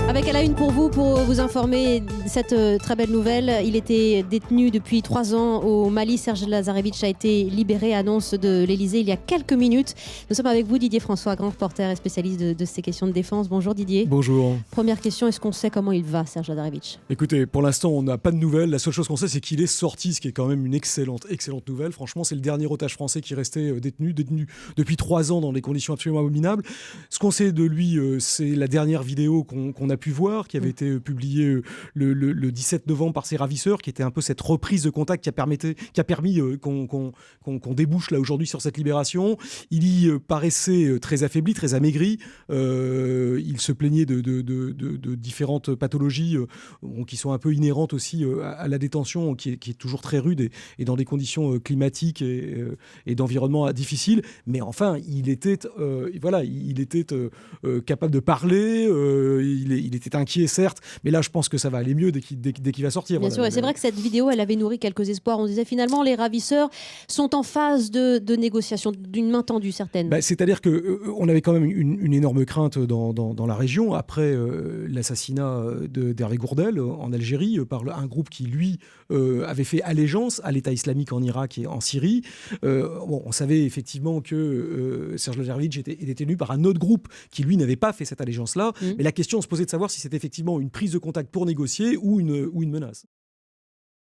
Avec à la une pour vous informer cette très belle nouvelle. Il était détenu depuis 3 ans au Mali. Serge Lazarevic a été libéré, annonce de l'Elysée il y a quelques minutes. Nous sommes avec vous, Didier François, grand reporter et spécialiste de ces questions de défense. Bonjour Didier. Bonjour. Première question, est-ce qu'on sait comment il va, Serge Lazarevic ? Écoutez, pour l'instant, on n'a pas de nouvelles. La seule chose qu'on sait, c'est qu'il est sorti, ce qui est quand même une excellente nouvelle. Franchement, c'est le dernier otage français qui restait détenu depuis 3 ans dans des conditions absolument abominables. Ce qu'on sait de lui, c'est la dernière vidéo qu'on a pu voir, qui avait été publiée le 17 novembre par ses ravisseurs, qui était un peu cette reprise de contact qui a permis qu'on débouche là aujourd'hui sur cette libération. Il y paraissait très affaibli, très amaigri. Il se plaignait de différentes pathologies qui sont un peu inhérentes aussi à la détention, qui est toujours très rude et dans des conditions climatiques et d'environnement difficiles. Mais enfin, il était capable de parler. Il était inquiet, certes, mais là, je pense que ça va aller mieux dès qu'il va sortir. Bien sûr, et c'est vrai que cette vidéo, elle avait nourri quelques espoirs. On disait finalement, les ravisseurs sont en phase de négociation, d'une main tendue certaine. C'est-à-dire qu'on avait quand même une énorme crainte dans la région après l'assassinat d'Hervé Gourdel en Algérie par un groupe qui, lui, avait fait allégeance à l'État islamique en Irak et en Syrie. On savait effectivement que Serge Lazarevic était détenu par un autre groupe qui, lui, n'avait pas fait cette allégeance-là. Mais la question se posait de savoir si c'était effectivement une prise de contact pour négocier ou une menace.